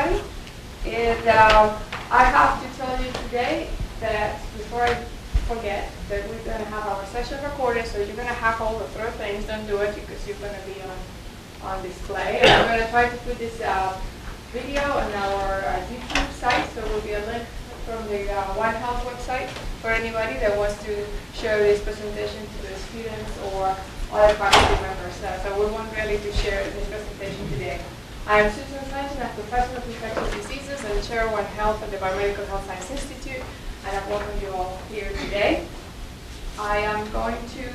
everybody. And I have to tell you today that before I forget that we're going to have our session recorded, so you're going to have all the throw things. Don't do it because you're going to be on display. And I'm going to try to put this video on our YouTube site, so there will be a link from the OneHealth website for anybody that wants to show this presentation to the students or other faculty members. So we want really to share this presentation today. I'm Susan Sanchez, I'm Professor of Infectious Diseases and Chair of OneHealth at the Biomedical Health Science Institute, and I welcome you all here today. I am going to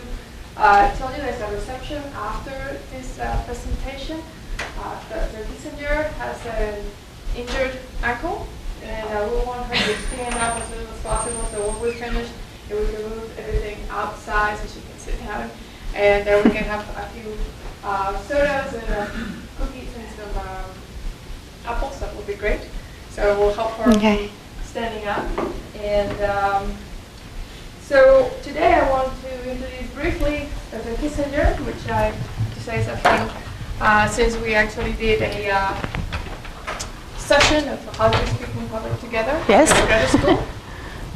tell you there's a reception after this presentation. Dr. Kissinger has an injured ankle, and we want her to stand up as soon as possible, so when we finish, we can move everything outside so she can sit down, and then we can have a few sodas and cookies and some apples. That would be great. So we'll help her standing up. And so today I want to introduce briefly Dr. Kissinger, which I have to say is a friend since we actually did a session of how to speak in public together. Yes. At graduate school.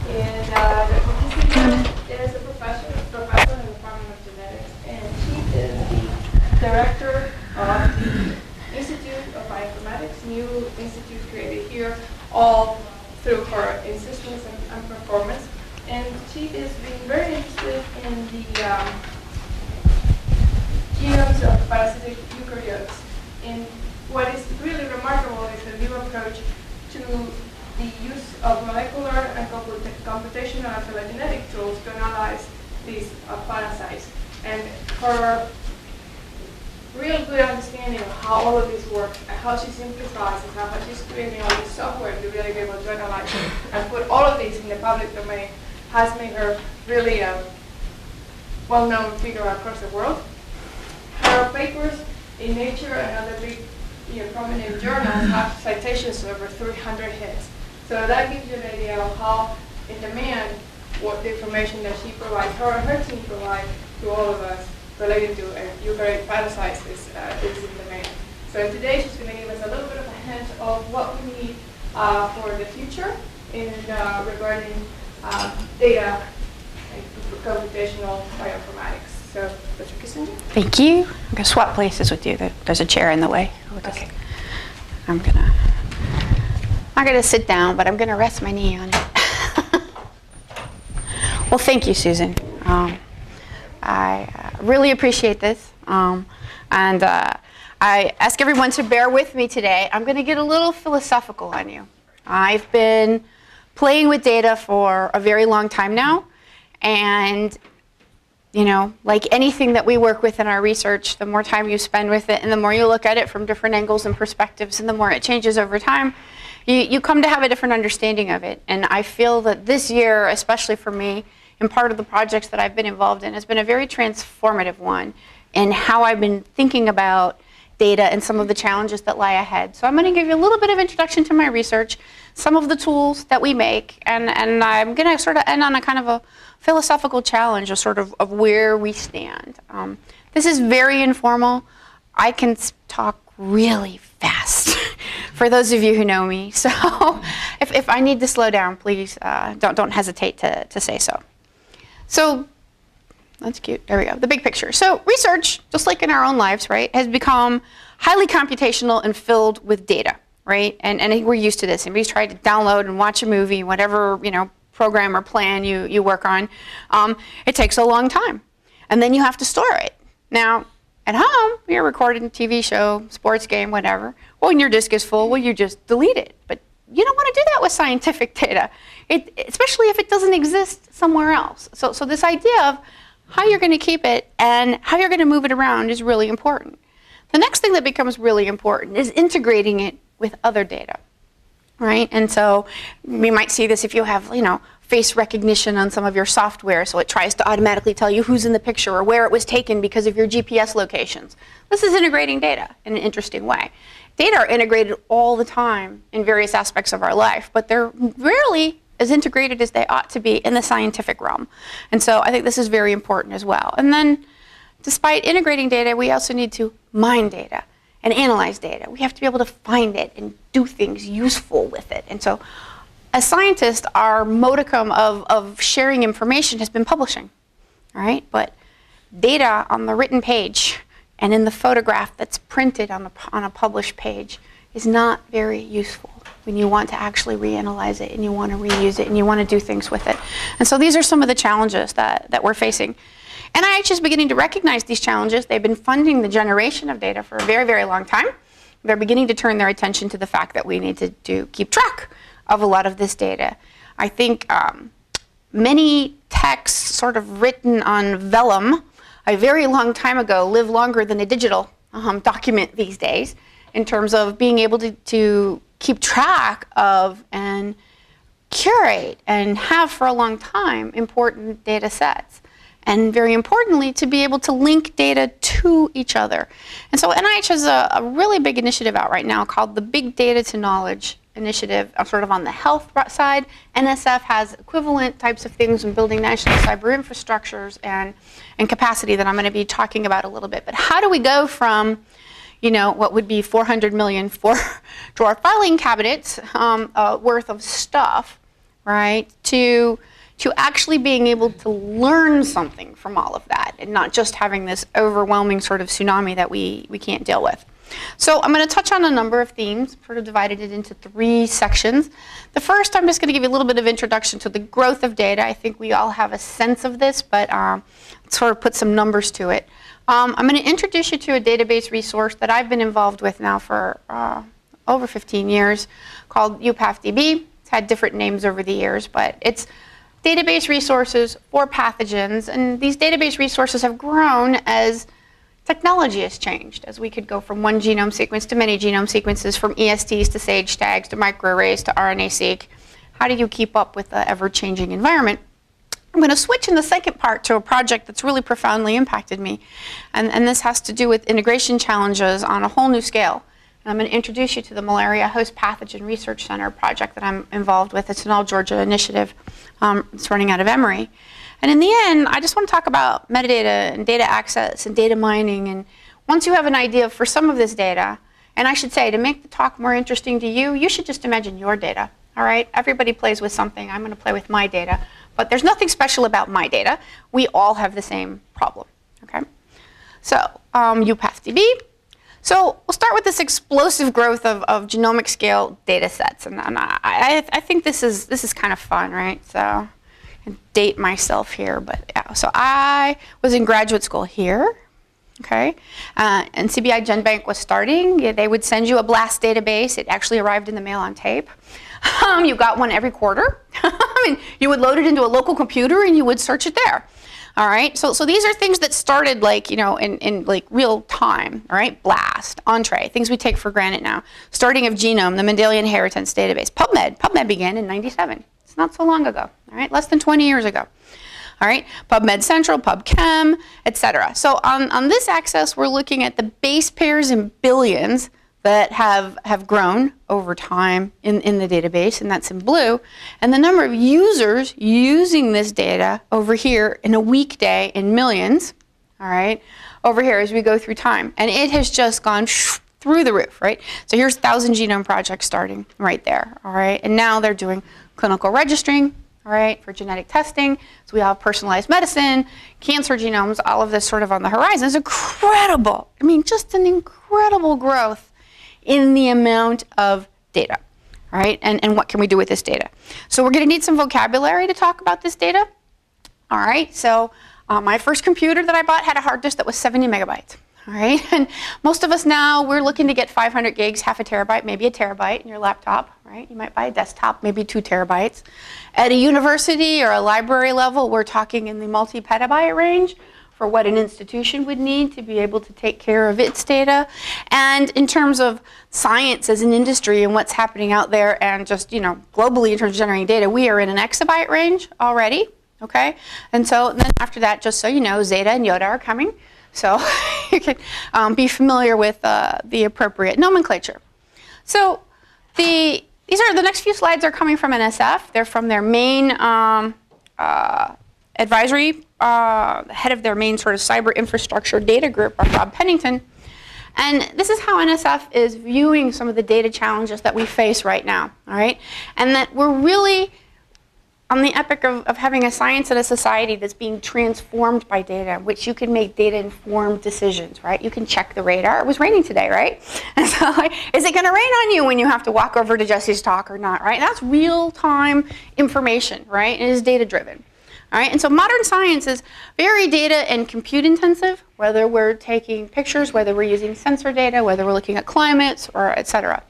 And Dr. Kissinger is a professor in the Department of Genetics, and she is the director of the Institute of Bioinformatics, new institute created here, all through her insistence and performance. And she is being very interested in the genomes of parasitic eukaryotes. And what is really remarkable is the new approach to the use of molecular and computational and phylogenetic tools to analyze these parasites. And her real good understanding of how all of this works and how she simplifies and how she's creating all this software to really be able to analyze it and put all of these in the public domain has made her really a well-known figure across the world. Her papers in Nature and other big prominent journals have citations of over 300 hits. So that gives you an idea of how in demand what the information that she provides, her and her team provide to all of us related to eukaryotic parasites is in demand. So today she's going to give us a little bit of a hint of what we need for the future in regarding data and computational bioinformatics. So, Dr. Kissinger. Thank you. I'm going to swap places with you. There's a chair in the way. Okay. I'm not going to sit down, but I'm going to rest my knee on it. Well, thank you, Susan. I really appreciate this. And I ask everyone to bear with me today. I'm going to get a little philosophical on you. I've been playing with data for a very long time now. And, you know, like anything that we work with in our research, the more time you spend with it and the more you look at it from different angles and perspectives and the more it changes over time, you come to have a different understanding of it. And I feel that this year, especially for me, and part of the projects that I've been involved in has been a very transformative one in how I've been thinking about data and some of the challenges that lie ahead. So I'm going to give you a little bit of introduction to my research, some of the tools that we make, and I'm going to sort of end on a kind of a philosophical challenge of where we stand. This is very informal. I can talk really fast for those of you who know me. So if I need to slow down, please don't hesitate to say so. So that's cute. There we go. The big picture. So research, just like in our own lives, right, has become highly computational and filled with data, right? And I think we're used to this. And we try to download and watch a movie, whatever program or plan you work on. It takes a long time, and then you have to store it. Now, at home, you're recording a TV show, sports game, whatever. Well, when your disk is full, well, you just delete it. But you don't want to do that with scientific data, especially if it doesn't exist somewhere else. So this idea of how you're going to keep it and how you're going to move it around is really important. The next thing that becomes really important is integrating it with other data, right? And so we might see this if you have, face recognition on some of your software, so it tries to automatically tell you who's in the picture or where it was taken because of your GPS locations. This is integrating data in an interesting way. Data are integrated all the time in various aspects of our life, but they're rarely as integrated as they ought to be in the scientific realm. And so I think this is very important as well. And then despite integrating data, we also need to mine data. and analyze data. We have to be able to find it and do things useful with it. And so as scientists, our modicum of sharing information has been publishing, all right? But data on the written page and in the photograph that's printed on a published page is not very useful when you want to actually reanalyze it and you want to reuse it and you want to do things with it. And so these are some of the challenges that we're facing. NIH is beginning to recognize these challenges. They've been funding the generation of data for a very, very long time. They're beginning to turn their attention to the fact that we need to keep track of a lot of this data. I think many texts sort of written on vellum a very long time ago live longer than a digital document these days in terms of being able to keep track of and curate and have for a long time important data sets. And very importantly, to be able to link data to each other. And so NIH has a really big initiative out right now called the Big Data to Knowledge Initiative, sort of on the health side. NSF has equivalent types of things in building national cyber infrastructures and capacity that I'm going to be talking about a little bit. But how do we go from, you know, what would be 400 million for drawer filing cabinets worth of stuff, right, to actually being able to learn something from all of that and not just having this overwhelming sort of tsunami that we can't deal with. So I'm going to touch on a number of themes, sort of divided it into 3 sections. The first, I'm just going to give you a little bit of introduction to the growth of data. I think we all have a sense of this, but sort of put some numbers to it. I'm going to introduce you to a database resource that I've been involved with now for over 15 years called UPathDB. It's had different names over the years, but it's database resources for pathogens. And these database resources have grown as technology has changed, as we could go from one genome sequence to many genome sequences, from ESTs to SAGE tags to microarrays to RNA-seq. How do you keep up with the ever-changing environment? I'm going to switch in the second part to a project that's really profoundly impacted me. And this has to do with integration challenges on a whole new scale. And I'm going to introduce you to the Malaria Host Pathogen Research Center project that I'm involved with. It's an all-Georgia initiative. It's running out of Emory. And in the end, I just want to talk about metadata and data access and data mining. And once you have an idea for some of this data, and I should say, to make the talk more interesting to you, you should just imagine your data. All right? Everybody plays with something. I'm going to play with my data. But there's nothing special about my data. We all have the same problem. Okay? So, UPathDB. So we'll start with this explosive growth of genomic scale data sets. And I think this is kind of fun, right? So I can date myself here, but yeah. So I was in graduate school here, okay? And CBI GenBank was starting. Yeah, they would send you a BLAST database. It actually arrived in the mail on tape. You got one every quarter. And you would load it into a local computer and you would search it there. All right, so these are things that started like, you know, in like real time, all right? BLAST, Entree, things we take for granted now. Starting of Genome, the Mendelian Inheritance Database. PubMed began in '97. It's not so long ago, all right? Less than 20 years ago. All right, PubMed Central, PubChem, etc. So on this axis, we're looking at the base pairs in billions that have grown over time in the database, and that's in blue. And the number of users using this data over here in a weekday in millions, all right, over here as we go through time. And it has just gone through the roof, right? So here's 1,000 Genome Project starting right there, all right? And now they're doing clinical registering, all right, for genetic testing. So we have personalized medicine, cancer genomes, all of this sort of on the horizon. It's incredible. I mean, just an incredible growth in the amount of data, all right? And what can we do with this data? So we're going to need some vocabulary to talk about this data, all right? So my first computer that I bought had a hard disk that was 70 megabytes, all right? And most of us now, we're looking to get 500 gigs, half a terabyte, maybe a terabyte in your laptop, right? You might buy a desktop, maybe 2 terabytes. At a university or a library level, we're talking in the multi-petabyte range for what an institution would need to be able to take care of its data. And in terms of science as an industry and what's happening out there and just, you know, globally in terms of generating data, we are in an exabyte range already, okay? And so then after that, just so you know, Zeta and Yoda are coming. So you can be familiar with the appropriate nomenclature. So the next few slides are coming from NSF. They're from their main advisory, head of their main sort of cyber infrastructure data group, Rob Pennington. And this is how NSF is viewing some of the data challenges that we face right now, all right? And that we're really on the epic of having a science and a society that's being transformed by data, in which you can make data-informed decisions, right? You can check the radar. It was raining today, right? And so, is it going to rain on you when you have to walk over to Jessie's talk or not, right? That's real-time information, right? It is data-driven, all right? And so modern science is very data and compute-intensive, whether we're taking pictures, whether we're using sensor data, whether we're looking at climates, or et cetera.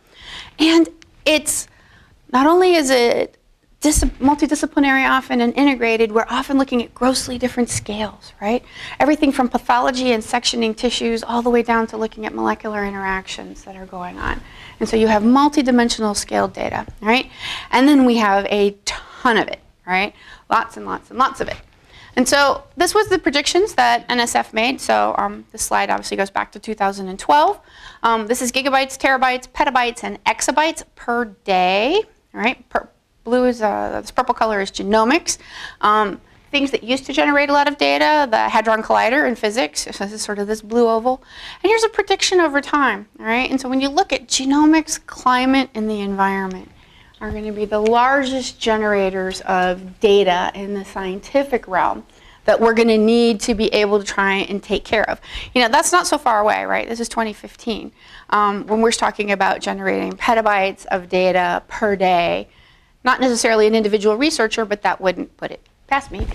And it's, not only is it multidisciplinary often and integrated, we're often looking at grossly different scales, right? Everything from pathology and sectioning tissues all the way down to looking at molecular interactions that are going on. And so you have multidimensional scaled data, right? And then we have a ton of it, right? Lots and lots and lots of it. And so this was the predictions that NSF made. So this slide obviously goes back to 2012. This is gigabytes, terabytes, petabytes, and exabytes per day, right? Blue is, this purple color is genomics. Things that used to generate a lot of data, the Hadron Collider in physics, so this is sort of this blue oval. And here's a prediction over time, all right? And so when you look at genomics, climate, and the environment are going to be the largest generators of data in the scientific realm that we're going to need to be able to try and take care of. You know, that's not so far away, right? This is 2015. When we're talking about generating petabytes of data per day, not necessarily an individual researcher, but that wouldn't put it past me.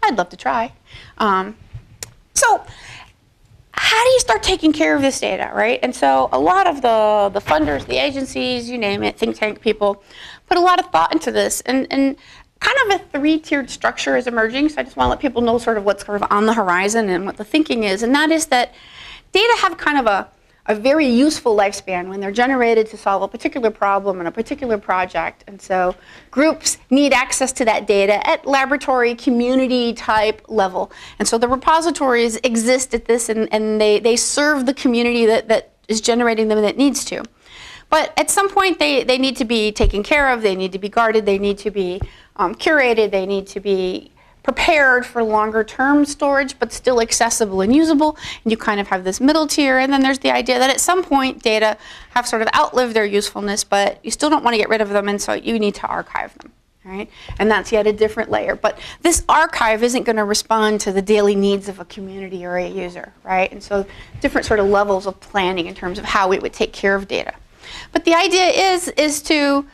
I'd love to try. So how do you start taking care of this data, right? And so a lot of the funders, the agencies, you name it, think tank people, put a lot of thought into this. And kind of a three-tiered structure is emerging. So I just want to let people know sort of what's sort of on the horizon and what the thinking is. And that is that data have kind of a very useful lifespan when they're generated to solve a particular problem in a particular project. And so groups need access to that data at laboratory, community type level. And so the repositories exist at this, and they serve the community that is generating them that needs to. But at some point, they need to be taken care of, they need to be guarded, they need to be curated, they need to be prepared for longer term storage, but still accessible and usable. And you kind of have this middle tier. And then there's the idea that at some point data have sort of outlived their usefulness, but you still don't want to get rid of them, and so you need to archive them, right? And that's yet a different layer. But this archive isn't going to respond to the daily needs of a community or a user, right? And so different sort of levels of planning in terms of how it would take care of data. But the idea is to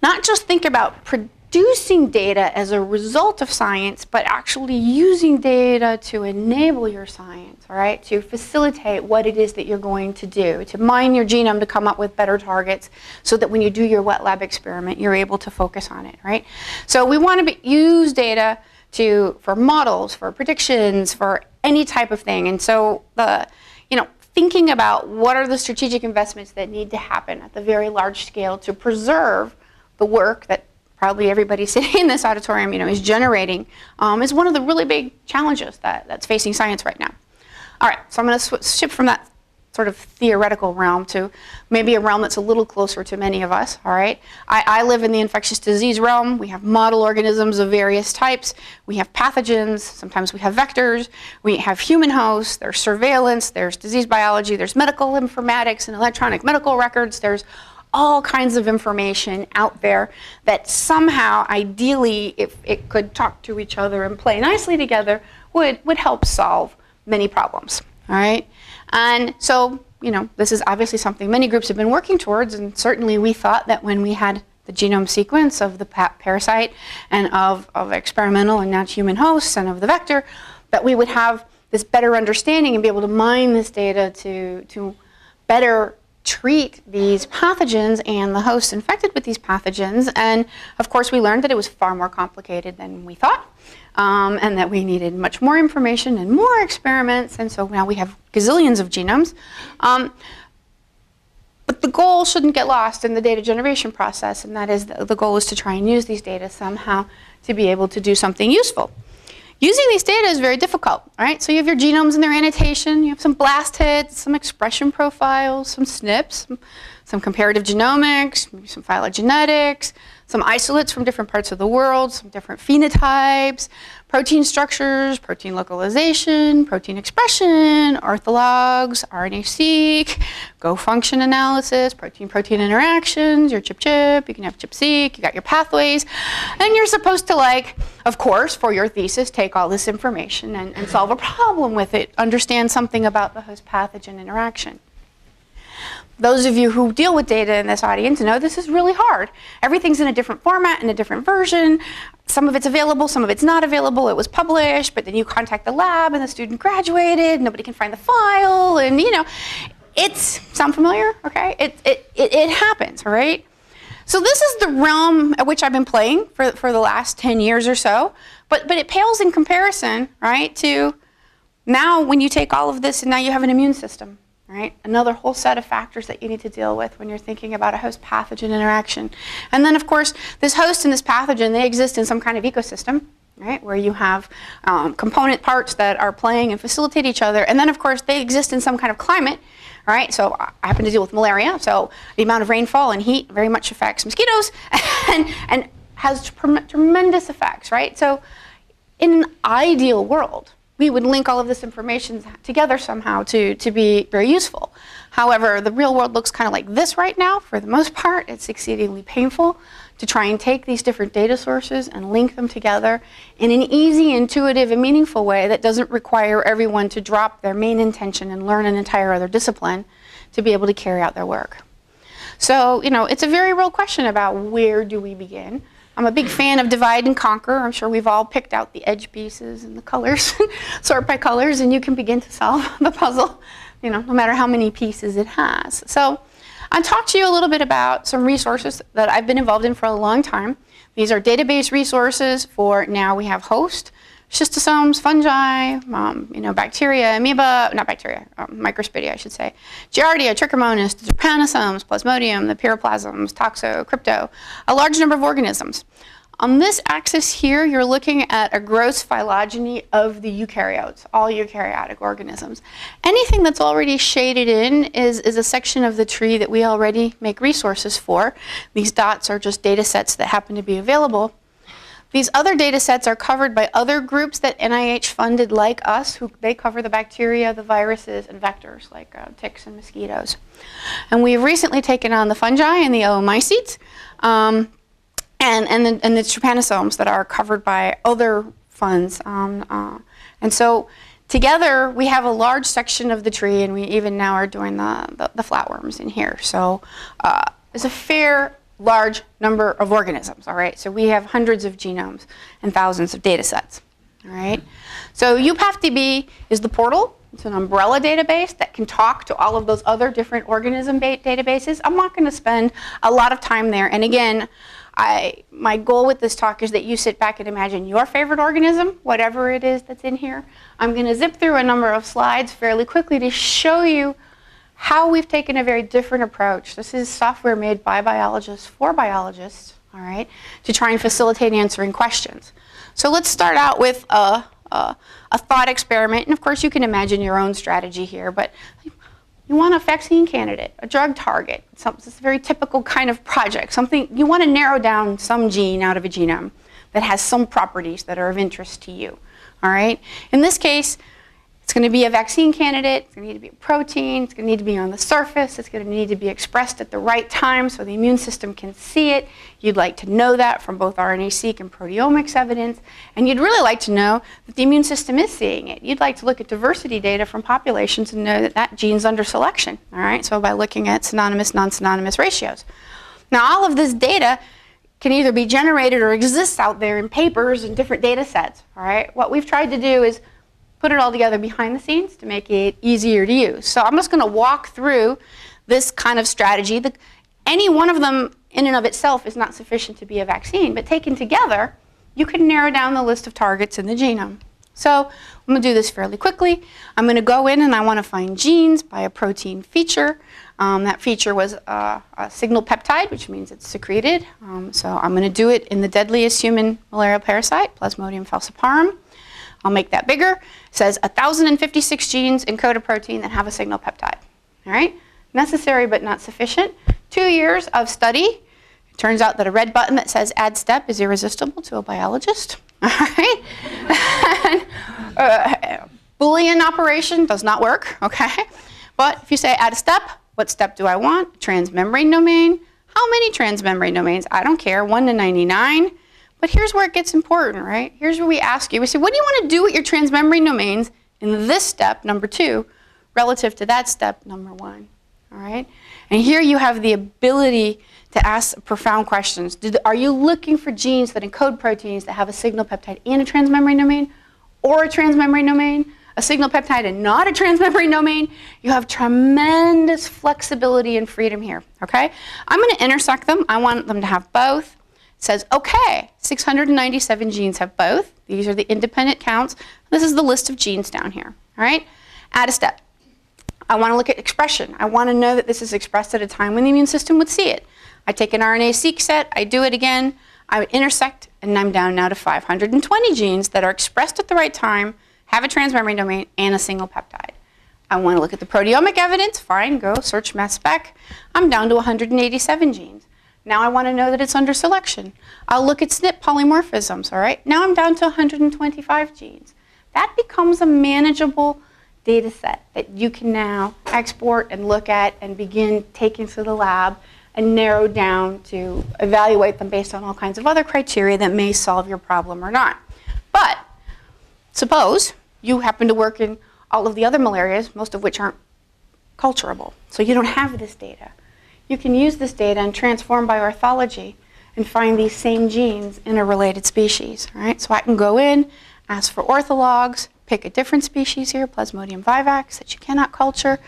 not just think about producing data as a result of science, but actually using data to enable your science, all right? To facilitate what it is that you're going to do, to mine your genome to come up with better targets so that when you do your wet lab experiment, you're able to focus on it, right? So we want to use data for models, for predictions, for any type of thing. And so thinking about what are the strategic investments that need to happen at the very large scale to preserve the work that probably everybody sitting in this auditorium, is generating, is one of the really big challenges that's facing science right now. All right, so I'm going to shift from that sort of theoretical realm to maybe a realm that's a little closer to many of us, all right? I live in the infectious disease realm. We have model organisms of various types. We have pathogens. Sometimes we have vectors. We have human hosts. There's surveillance. There's disease biology. There's medical informatics and electronic medical records. There's all kinds of information out there that somehow, ideally, if it could talk to each other and play nicely together, would help solve many problems, all right? And so, this is obviously something many groups have been working towards, and certainly we thought that when we had the genome sequence of the parasite and of experimental and now human hosts and of the vector, that we would have this better understanding and be able to mine this data to better treat these pathogens and the hosts infected with these pathogens. And of course, we learned that it was far more complicated than we thought, and that we needed much more information and more experiments. And so now we have gazillions of genomes. But the goal shouldn't get lost in the data generation process, and that is the goal is to try and use these data somehow to be able to do something useful. Using these data is very difficult, all right? So you have your genomes and their annotation, you have some blast hits, some expression profiles, some SNPs, some comparative genomics, maybe some phylogenetics, some isolates from different parts of the world, some different phenotypes, protein structures, protein localization, protein expression, orthologs, RNA-seq, Go function analysis, protein-protein interactions, your ChIP-ChIP, you can have ChIP-seq, you got your pathways, and you're supposed to, like, of course, for your thesis, take all this information and solve a problem with it, understand something about the host pathogen interaction. Those of you who deal with data in this audience know this is really hard. Everything's in a different format, in a different version. Some of it's available, some of it's not available. It was published, but then you contact the lab and the student graduated, nobody can find the file, and sound familiar? Okay, it happens, all right? So this is the realm at which I've been playing for the last 10 years or so, but it pales in comparison, right, to now when you take all of this and now you have an immune system. Right? Another whole set of factors that you need to deal with when you're thinking about a host-pathogen interaction. And then, of course, this host and this pathogen, they exist in some kind of ecosystem, right, where you have component parts that are playing and facilitate each other. And then, of course, they exist in some kind of climate, right? So I happen to deal with malaria, so the amount of rainfall and heat very much affects mosquitoes and has tremendous effects, right? So in an ideal world, we would link all of this information together somehow to be very useful. However, the real world looks kind of like this right now. For the most part, it's exceedingly painful to try and take these different data sources and link them together in an easy, intuitive, and meaningful way that doesn't require everyone to drop their main intention and learn an entire other discipline to be able to carry out their work. So, it's a very real question about where do we begin. I'm a big fan of divide and conquer. I'm sure we've all picked out the edge pieces and the colors, sort by colors, and you can begin to solve the puzzle, no matter how many pieces it has. So I'll talk to you a little bit about some resources that I've been involved in for a long time. These are database resources for now we have host, schistosomes, fungi, bacteria, amoeba, not bacteria, microsporidia, I should say, Giardia, Trichomonas, the trypanosomes, Plasmodium, the pyroplasms, Toxo, Crypto, a large number of organisms. On this axis here, you're looking at a gross phylogeny of the eukaryotes, all eukaryotic organisms. Anything that's already shaded in is a section of the tree that we already make resources for. These dots are just data sets that happen to be available. These other data sets are covered by other groups that NIH funded like us, they cover the bacteria, the viruses, and vectors like ticks and mosquitoes. And we've recently taken on the fungi and the oomycetes and the trypanosomes that are covered by other funds. And so together we have a large section of the tree, and we even now are doing the flatworms in here. So it's a fair large number of organisms, all right? So we have hundreds of genomes and thousands of data sets, all right? So UPathDB is the portal. It's an umbrella database that can talk to all of those other different organism databases. I'm not going to spend a lot of time there. And again, my goal with this talk is that you sit back and imagine your favorite organism, whatever it is that's in here. I'm going to zip through a number of slides fairly quickly to show you how we've taken a very different approach. This is software made by biologists for biologists, all right, to try and facilitate answering questions. So let's start out with a thought experiment. And of course, you can imagine your own strategy here, but you want a vaccine candidate, a drug target. It's a very typical kind of project. Something you want to narrow down some gene out of a genome that has some properties that are of interest to you, all right? In this case, it's going to be a vaccine candidate, it's going to need to be a protein, it's going to need to be on the surface, it's going to need to be expressed at the right time so the immune system can see it. You'd like to know that from both RNA-seq and proteomics evidence, and you'd really like to know that the immune system is seeing it. You'd like to look at diversity data from populations and know that that gene's under selection, all right? So by looking at synonymous, non-synonymous ratios. Now all of this data can either be generated or exists out there in papers and different data sets, all right? What we've tried to do is put it all together behind the scenes to make it easier to use. So I'm just going to walk through this kind of strategy. Any one of them in and of itself is not sufficient to be a vaccine, but taken together, you can narrow down the list of targets in the genome. So I'm going to do this fairly quickly. I'm going to go in and I want to find genes by a protein feature. That feature was a signal peptide, which means it's secreted. So I'm going to do it in the deadliest human malarial parasite, Plasmodium falciparum. I'll make that bigger. It says 1,056 genes encode a protein that have a signal peptide. All right? Necessary but not sufficient. 2 years of study Turns out that a red button that says add step is irresistible to a biologist. All right? And, Boolean operation does not work, okay? But if you say add a step, what step do I want? Transmembrane domain. How many transmembrane domains? I don't care, 1 to 99. But here's where it gets important, right? Here's where we ask you. We say, what do you want to do with your transmembrane domains in this step, number 2, relative to that step, number 1? All right? And here you have the ability to ask profound questions. Are you looking for genes that encode proteins that have a signal peptide and a transmembrane domain, or a transmembrane domain, a signal peptide and not a transmembrane domain? You have tremendous flexibility and freedom here, okay? I'm going to intersect them. I want them to have both. It says, okay, 697 genes have both. These are the independent counts. This is the list of genes down here, all right? Add a step. I want to look at expression. I want to know that this is expressed at a time when the immune system would see it. I take an RNA-seq set, I do it again, I intersect, and I'm down now to 520 genes that are expressed at the right time, have a transmembrane domain, and a single peptide. I want to look at the proteomic evidence. Fine, go search mass spec. I'm down to 187 genes. Now I want to know that it's under selection. I'll look at SNP polymorphisms, all right? Now I'm down to 125 genes. That becomes a manageable data set that you can now export and look at and begin taking to the lab and narrow down to evaluate them based on all kinds of other criteria that may solve your problem or not. But suppose you happen to work in all of the other malarias, most of which aren't culturable, so you don't have this data. You can use this data and transform by orthology and find these same genes in a related species, all right? So I can go in, ask for orthologs, pick a different species here, Plasmodium vivax, that you cannot culture,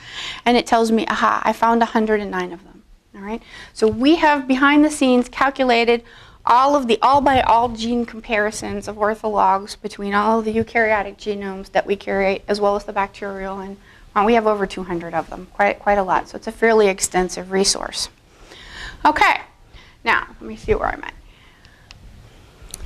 and it tells me, aha, I found 109 of them. All right? So we have behind the scenes calculated all of the all-by-all gene comparisons of orthologs between all of the eukaryotic genomes that we curate, as well as the bacterial, and we have over 200 of them, quite a lot. So it's a fairly extensive resource. Okay, now let me see where I'm at.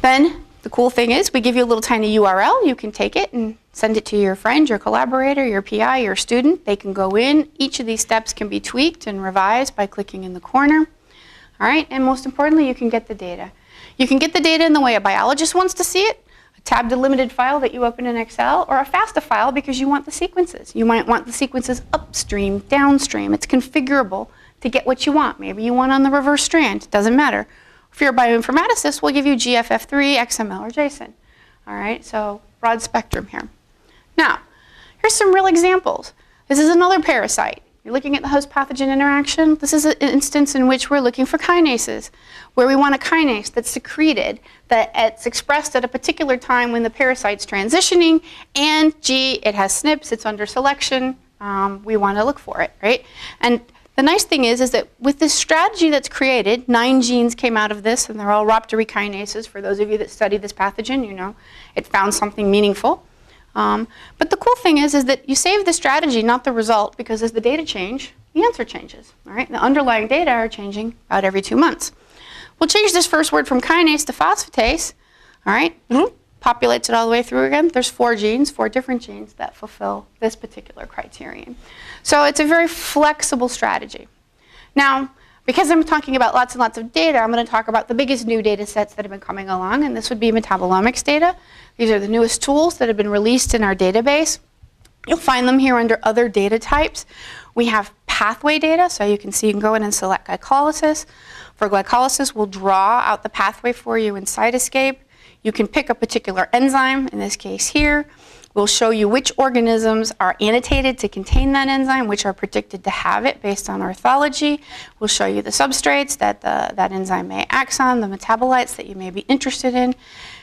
Then the cool thing is we give you a little tiny URL. You can take it and send it to your friend, your collaborator, your PI, your student. They can go in. Each of these steps can be tweaked and revised by clicking in the corner. All right, and most importantly, you can get the data. You can get the data in the way a biologist wants to see it, a tab delimited file that you open in Excel, or a FASTA file because you want the sequences. You might want the sequences upstream, downstream. It's configurable to get what you want. Maybe you want on the reverse strand. It doesn't matter. If you're a bioinformaticist, we'll give you GFF3, XML, or JSON. All right, so broad spectrum here. Now, here's some real examples. This is another parasite. You're looking at the host-pathogen interaction. This is an instance in which we're looking for kinases, where we want a kinase that's secreted, that it's expressed at a particular time when the parasite's transitioning, and gee, it has SNPs, it's under selection. We want to look for it, right? And the nice thing is that with this strategy that's created, 9 genes came out of this, and they're all rhabdory kinases. For those of you that study this pathogen, you know it found something meaningful. But the cool thing is that you save the strategy, not the result, because as the data change, the answer changes. All right? The underlying data are changing about every 2 months. We'll change this first word from kinase to phosphatase. All right? Populates it all the way through again. There's 4 genes, 4 different genes that fulfill this particular criterion. So it's a very flexible strategy. Now, because I'm talking about lots and lots of data, I'm going to talk about the biggest new data sets that have been coming along, and this would be metabolomics data. These are the newest tools that have been released in our database. You'll find them here under other data types. We have pathway data, so you can see you can go in and select glycolysis. For glycolysis, we'll draw out the pathway for you in Cytoscape. You can pick a particular enzyme, in this case here. We'll show you which organisms are annotated to contain that enzyme, which are predicted to have it based on orthology. We'll show you the substrates that that enzyme may act on, the metabolites that you may be interested in.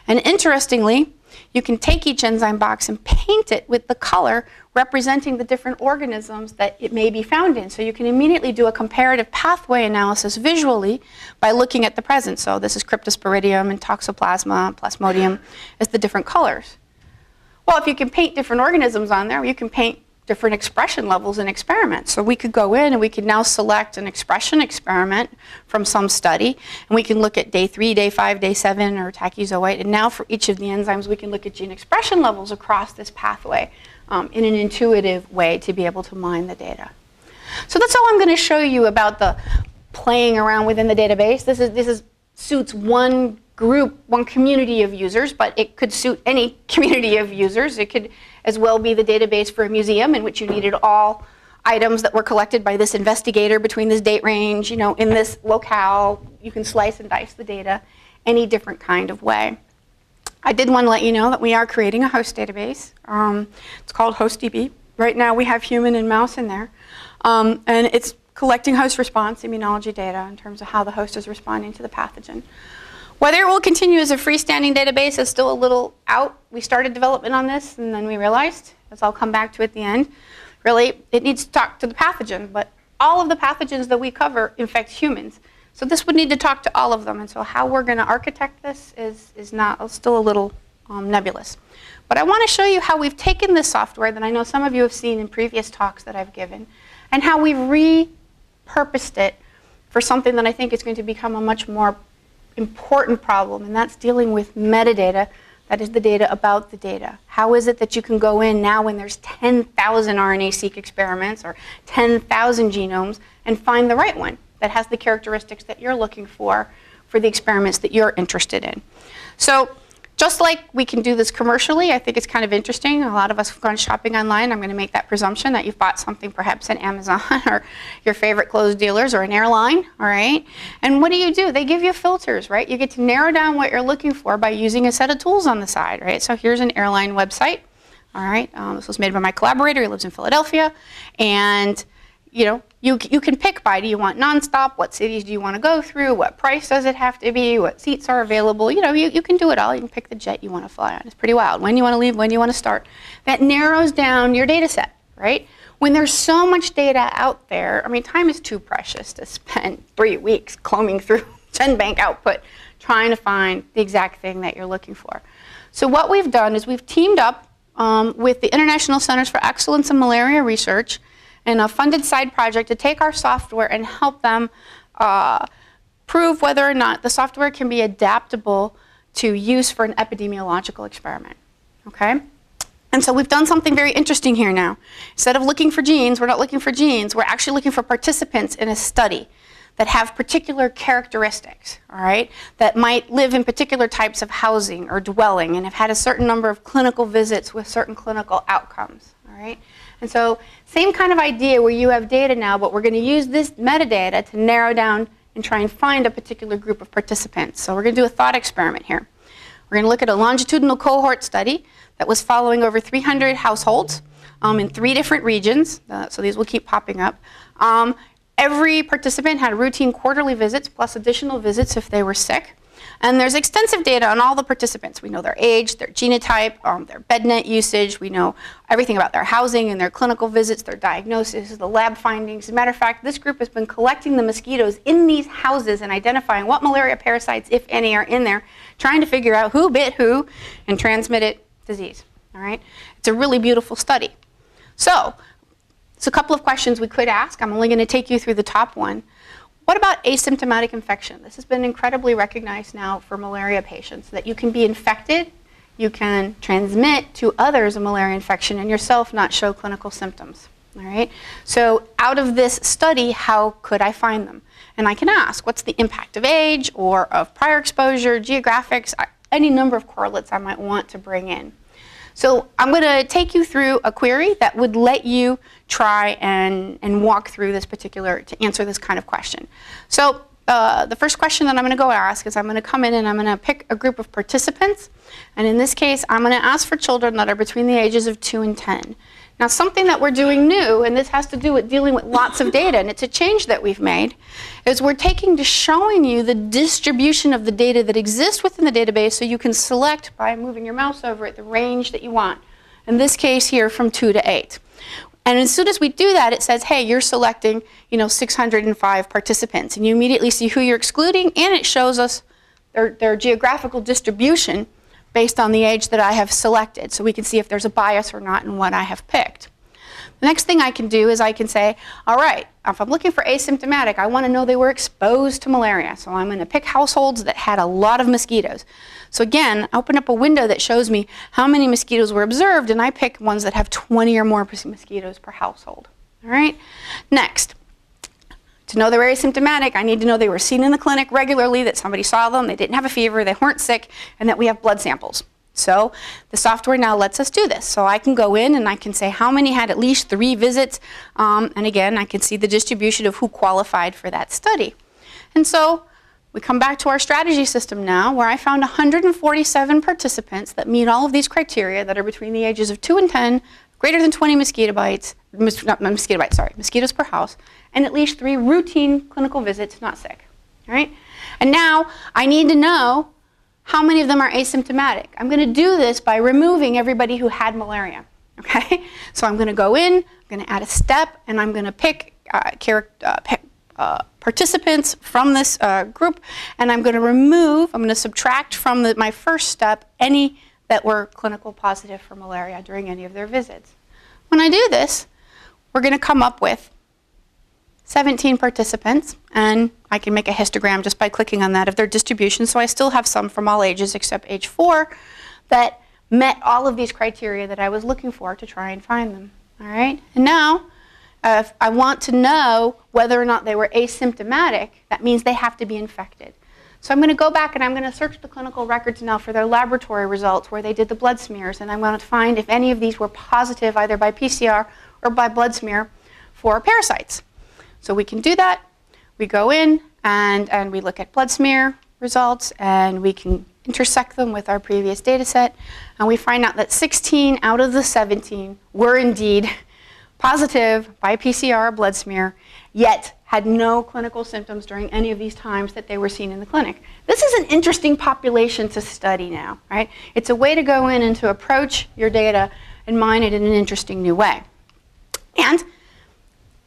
And interestingly, you can take each enzyme box and paint it with the color representing the different organisms that it may be found in. So you can immediately do a comparative pathway analysis visually by looking at the presence. So this is Cryptosporidium and Toxoplasma, Plasmodium, as the different colors. Well, if you can paint different organisms on there, you can paint different expression levels in experiments. So we could go in and we could now select an expression experiment from some study, and we can look at day 3, day 5, day 7, or tachyzoite. And now for each of the enzymes, we can look at gene expression levels across this pathway in an intuitive way to be able to mine the data. So that's all I'm going to show you about the playing around within the database. This suits one group, one community of users, but it could suit any community of users. It could as well be the database for a museum in which you needed all items that were collected by this investigator between this date range, in this locale. You can slice and dice the data any different kind of way. I did want to let you know that we are creating a host database. It's called HostDB. Right now we have human and mouse in there. And it's collecting host response immunology data in terms of how the host is responding to the pathogen. Whether it will continue as a freestanding database is still a little out. We started development on this, and then we realized, as I'll come back to at the end, really, it needs to talk to the pathogen, but all of the pathogens that we cover infect humans. So this would need to talk to all of them, and so how we're going to architect this is still a little nebulous. But I want to show you how we've taken this software that I know some of you have seen in previous talks that I've given, and how we've repurposed it for something that I think is going to become a much more important problem, and that's dealing with metadata. That is the data about the data. How is it that you can go in now when there's 10,000 RNA-seq experiments or 10,000 genomes and find the right one that has the characteristics that you're looking for the experiments that you're interested in? So just like we can do this commercially, I think it's kind of interesting. A lot of us have gone shopping online. I'm going to make that presumption that you've bought something perhaps on Amazon or your favorite clothes dealers or an airline, all right? And what do? They give you filters, right? You get to narrow down what you're looking for by using a set of tools on the side, right? So here's an airline website, all right? This was made by my collaborator. He lives in Philadelphia. And you can pick by, do you want nonstop? What cities do you want to go through? What price does it have to be? What seats are available? You can do it all. You can pick the jet you want to fly on. It's pretty wild. When you want to leave, when you want to start. That narrows down your data set, right? When there's so much data out there, time is too precious to spend 3 weeks combing through GenBank output trying to find the exact thing that you're looking for. So what we've done is we've teamed up with the International Centers for Excellence in Malaria Research in a funded side project to take our software and help them prove whether or not the software can be adaptable to use for an epidemiological experiment, okay? And so we've done something very interesting here now. Instead of looking for genes, we're not looking for genes, we're actually looking for participants in a study that have particular characteristics, all right, that might live in particular types of housing or dwelling and have had a certain number of clinical visits with certain clinical outcomes, all right? And so same kind of idea where you have data now, but we're going to use this metadata to narrow down and try and find a particular group of participants. So we're going to do a thought experiment here. We're going to look at a longitudinal cohort study that was following over 300 households in 3 different regions. So these will keep popping up. Every participant had routine quarterly visits plus additional visits if they were sick. And there's extensive data on all the participants. We know their age, their genotype, their bednet usage. We know everything about their housing and their clinical visits, their diagnosis, the lab findings. As a matter of fact, this group has been collecting the mosquitoes in these houses and identifying what malaria parasites, if any, are in there, trying to figure out who bit who and transmitted disease. All right? It's a really beautiful study. So, it's a couple of questions we could ask. I'm only going to take you through the top one. What about asymptomatic infection? This has been incredibly recognized now for malaria patients, that you can be infected, you can transmit to others a malaria infection, and yourself not show clinical symptoms. All right? So out of this study, how could I find them? And I can ask, what's the impact of age or of prior exposure, geographics, any number of correlates I might want to bring in. So I'm going to take you through a query that would let you try and walk through this particular, to answer this kind of question. So the first question that I'm going to go ask is I'm going to come in and I'm going to pick a group of participants. And in this case, I'm going to ask for children that are between the ages of 2 and 10. Now, something that we're doing new, and this has to do with dealing with lots of data, and it's a change that we've made, is we're taking to showing you the distribution of the data that exists within the database so you can select by moving your mouse over it the range that you want. In this case here, from 2 to 8. And as soon as we do that, it says, hey, you're selecting 605 participants. And you immediately see who you're excluding, and it shows us their geographical distribution based on the age that I have selected, so we can see if there's a bias or not in what I have picked. The next thing I can do is I can say, all right, if I'm looking for asymptomatic, I want to know they were exposed to malaria. So I'm going to pick households that had a lot of mosquitoes. So again, open up a window that shows me how many mosquitoes were observed, and I pick ones that have 20 or more mosquitoes per household. All right? Next, To know they were asymptomatic, I need to know they were seen in the clinic regularly, that somebody saw them, they didn't have a fever, they weren't sick, and that we have blood samples. So the software now lets us do this. So I can go in and I can say how many had at least 3 visits, and again, I can see the distribution of who qualified for that study. And so we come back to our strategy system now, where I found 147 participants that meet all of these criteria that are between the ages of 2 and 10, greater than 20 mosquitoes per house, and at least 3 routine clinical visits, not sick. All right? And now I need to know how many of them are asymptomatic. I'm going to do this by removing everybody who had malaria. Okay? So I'm going to go in, I'm going to add a step, and I'm going to pick participants from this group, and I'm going to subtract from my first step any that were clinical positive for malaria during any of their visits. When I do this, we're going to come up with 17 participants, and I can make a histogram just by clicking on that of their distribution, so I still have some from all ages except age 4 that met all of these criteria that I was looking for to try and find them. All right? And now, if I want to know whether or not they were asymptomatic, that means they have to be infected. So I'm going to go back and I'm going to search the clinical records now for their laboratory results where they did the blood smears, and I'm going to find if any of these were positive either by PCR or by blood smear for parasites. So we can do that. We go in and we look at blood smear results, and we can intersect them with our previous data set, and we find out that 16 out of the 17 were indeed positive by PCR blood smear, yet had no clinical symptoms during any of these times that they were seen in the clinic. This is an interesting population to study now, right? It's a way to go in and to approach your data and mine it in an interesting new way. And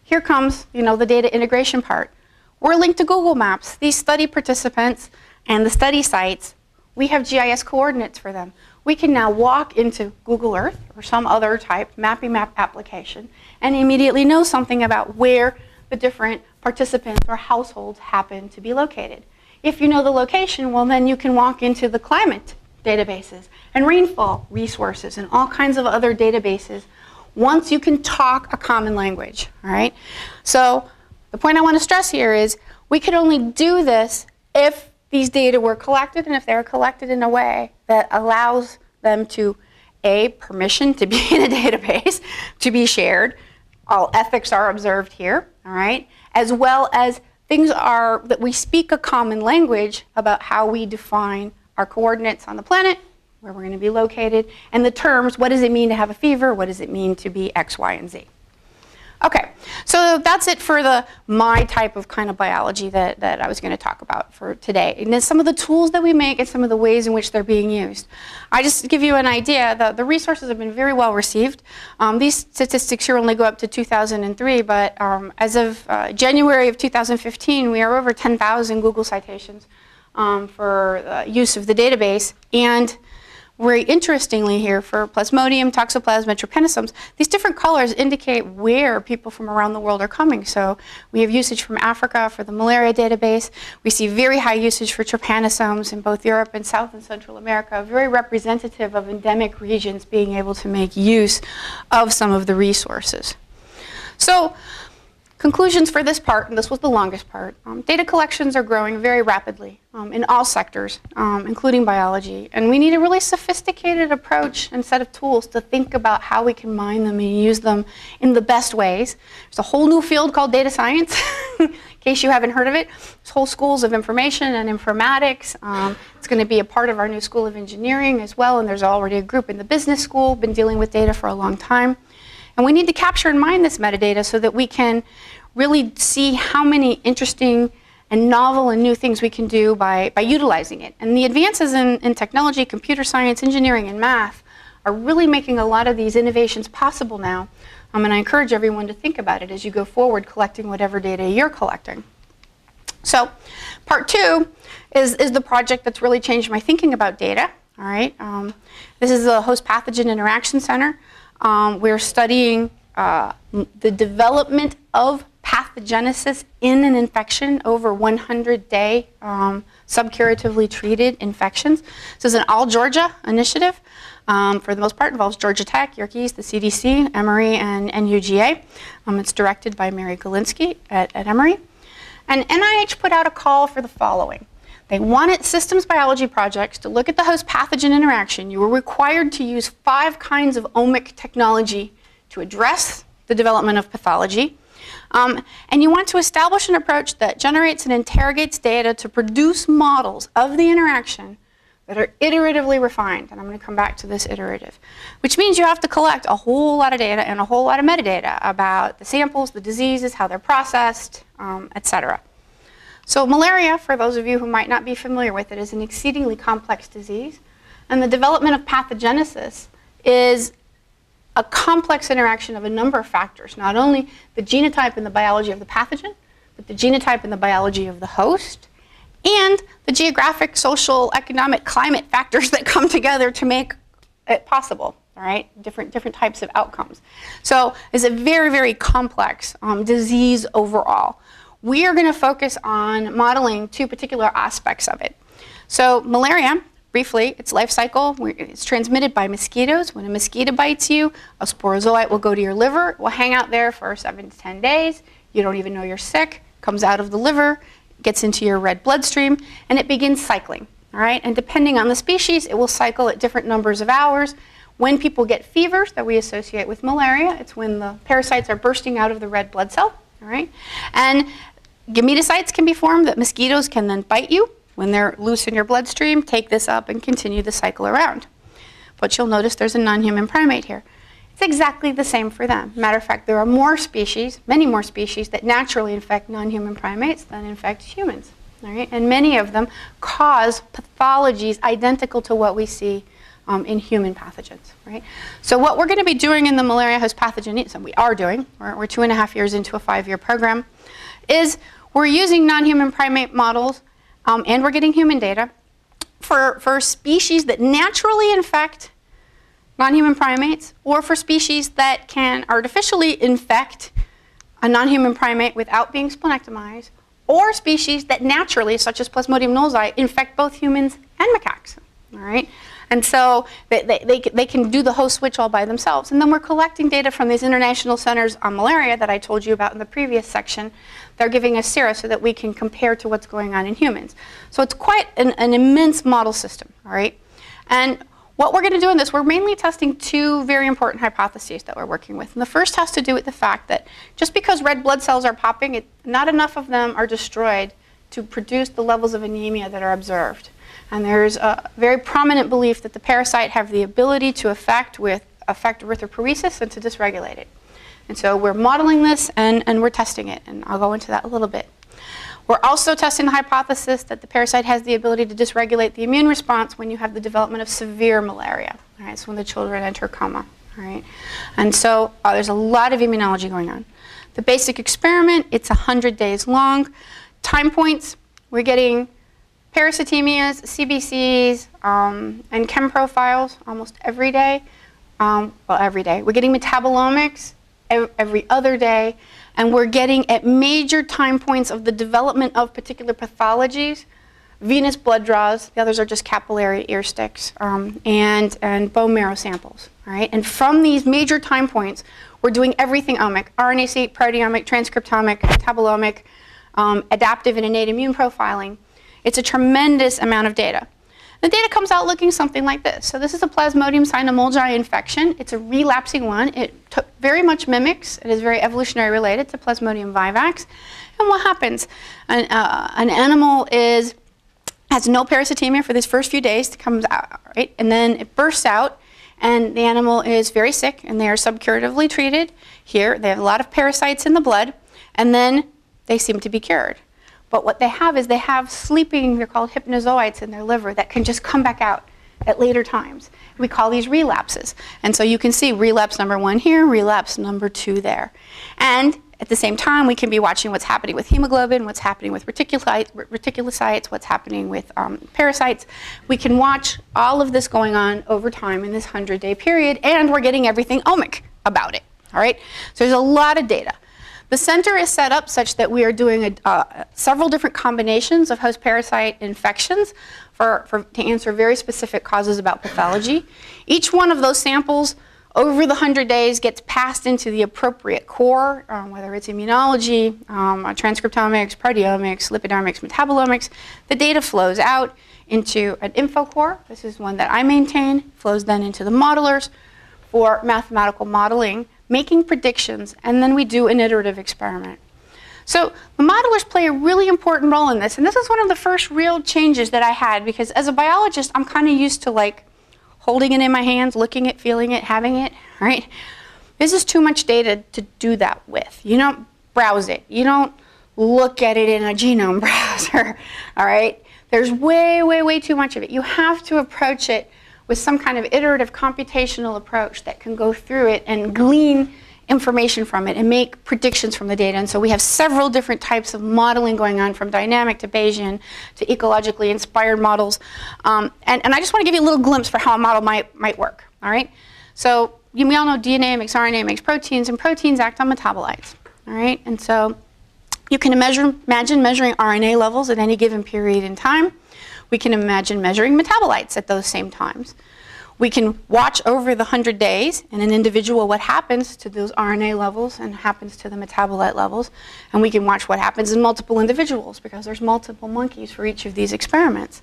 here comes, the data integration part. We're linked to Google Maps. These study participants and the study sites, we have GIS coordinates for them. We can now walk into Google Earth or some other type mapping map application and immediately know something about where the different participants or households happen to be located. If you know the location, well, then you can walk into the climate databases and rainfall resources and all kinds of other databases once you can talk a common language, all right? So the point I want to stress here is we could only do this if these data were collected and if they're collected in a way that allows them to, A, permission to be in a database, to be shared. All ethics are observed here, all right? As well as things are that we speak a common language about how we define our coordinates on the planet, where we're going to be located, and the terms, what does it mean to have a fever, what does it mean to be X, Y, and Z. Okay, so that's it for my type of kind of biology that I was going to talk about for today. And then some of the tools that we make and some of the ways in which they're being used. I just give you an idea, the resources have been very well received. These statistics here only go up to 2003, but as of January of 2015, we are over 10,000 Google citations for use of the database. And very interestingly here, for Plasmodium, Toxoplasma, Trypanosomes, these different colors indicate where people from around the world are coming. So we have usage from Africa for the malaria database. We see very high usage for Trypanosomes in both Europe and South and Central America, very representative of endemic regions being able to make use of some of the resources. So conclusions for this part, and this was the longest part, data collections are growing very rapidly in all sectors, including biology. And we need a really sophisticated approach and set of tools to think about how we can mine them and use them in the best ways. There's a whole new field called data science, in case you haven't heard of it. There's whole schools of information and informatics. It's going to be a part of our new School of Engineering as well, and there's already a group in the business school, been dealing with data for a long time. And we need to capture and mine this metadata so that we can really see how many interesting and novel and new things we can do by utilizing it. And the advances in technology, computer science, engineering, and math are really making a lot of these innovations possible now. And I encourage everyone to think about it as you go forward collecting whatever data you're collecting. So part 2 is the project that's really changed my thinking about data. All right. This is the Host Pathogen Interaction Center. We're studying the development of pathogenesis in an infection over 100-day subcuratively treated infections. This is an all-Georgia initiative. For the most part, involves Georgia Tech, Yerkes, the CDC, Emory, and UGA. It's directed by Mary Galinsky at Emory. And NIH put out a call for the following. They wanted systems biology projects to look at the host-pathogen interaction. You were required to use 5 kinds of omic technology to address the development of pathology. And you want to establish an approach that generates and interrogates data to produce models of the interaction that are iteratively refined. And I'm going to come back to this iterative, which means you have to collect a whole lot of data and a whole lot of metadata about the samples, the diseases, how they're processed, etc. So malaria, for those of you who might not be familiar with it, is an exceedingly complex disease. And the development of pathogenesis is a complex interaction of a number of factors, not only the genotype and the biology of the pathogen, but the genotype and the biology of the host, and the geographic, social, economic, climate factors that come together to make it possible, all right? Different types of outcomes. So it's a very, very complex disease overall. We are going to focus on modeling 2 particular aspects of it. So malaria, briefly, its life cycle, it's transmitted by mosquitoes. When a mosquito bites you, a sporozoite will go to your liver. It will hang out there for 7 to 10 days. You don't even know you're sick. Comes out of the liver, gets into your red bloodstream, and it begins cycling. All right? And depending on the species, it will cycle at different numbers of hours. When people get fevers that we associate with malaria, it's when the parasites are bursting out of the red blood cell. All right? And gametocytes can be formed that mosquitoes can then bite you when they're loose in your bloodstream, take this up, and continue the cycle around. But you'll notice there's a non-human primate here. It's exactly the same for them. Matter of fact, there are more species, many more species, that naturally infect non-human primates than infect humans. All right? And many of them cause pathologies identical to what we see in human pathogens. Right? So what we're going to be doing in the malaria host pathogen, so we are doing, we're 2.5 years into a 5-year program, is we're using non-human primate models and we're getting human data for species that naturally infect non-human primates, or for species that can artificially infect a non-human primate without being splenectomized, or species that naturally, such as Plasmodium gnolzi, infect both humans and macaques. All right? And so they can do the host switch all by themselves. And then we're collecting data from these international centers on malaria that I told you about in the previous section. They're giving us sera so that we can compare to what's going on in humans. So it's quite an immense model system, all right? And what we're going to do in this, we're mainly testing 2 very important hypotheses that we're working with. And the first has to do with the fact that just because red blood cells are popping, not enough of them are destroyed to produce the levels of anemia that are observed. And there's a very prominent belief that the parasite have the ability to affect erythropoiesis and to dysregulate it. And so we're modeling this and we're testing it, and I'll go into that a little bit. We're also testing the hypothesis that the parasite has the ability to dysregulate the immune response when you have the development of severe malaria. All right, so when the children enter coma. All right, and so there's a lot of immunology going on. The basic experiment, it's 100 days long. Time points, we're getting parasitemias, CBCs, and chem profiles almost every day. Well, every day. We're getting metabolomics every other day. And we're getting at major time points of the development of particular pathologies, venous blood draws, the others are just capillary ear sticks, and bone marrow samples. All right? And from these major time points, we're doing everything omic, RNA-seq, proteomic, transcriptomic, metabolomic, adaptive and innate immune profiling. It's a tremendous amount of data. The data comes out looking something like this. So this is a Plasmodium cynomolgi infection. It's a relapsing one. It very much mimics, it is very evolutionary related to Plasmodium vivax. And what happens? An animal has no parasitemia for these first few days. It comes out, right? And then it bursts out, and the animal is very sick, and they are subcuratively treated. Here, they have a lot of parasites in the blood, and then they seem to be cured. But what they have is they have sleeping, they're called hypnozoites in their liver that can just come back out at later times. We call these relapses. And so you can see relapse number 1 here, relapse number 2 there. And at the same time, we can be watching what's happening with hemoglobin, what's happening with reticulocytes, what's happening with parasites. We can watch all of this going on over time in this 100-day period, and we're getting everything omic about it. All right? So there's a lot of data. The center is set up such that we are doing several different combinations of host parasite infections to answer very specific causes about pathology. Each one of those samples over the 100 days gets passed into the appropriate core, whether it's immunology, transcriptomics, proteomics, lipidomics, metabolomics. The data flows out into an info core. This is one that I maintain, flows then into the modelers for mathematical modeling, making predictions, and then we do an iterative experiment. So the modelers play a really important role in this, and this is one of the first real changes that I had, because as a biologist, I'm kind of used to like holding it in my hands, looking it, feeling it, having it, right? This is too much data to do that with. You don't browse it. You don't look at it in a genome browser, all right? There's way, way, way too much of it. You have to approach it with some kind of iterative computational approach that can go through it and glean information from it and make predictions from the data. And so we have several different types of modeling going on, from dynamic to Bayesian to ecologically inspired models. And I just want to give you a little glimpse for how a model might work, all right? So we all know DNA makes RNA, makes proteins, and proteins act on metabolites, all right? And so you can imagine measuring RNA levels at any given period in time. We can imagine measuring metabolites at those same times. We can watch over the 100 days in an individual what happens to those RNA levels and happens to the metabolite levels. And we can watch what happens in multiple individuals, because there's multiple monkeys for each of these experiments.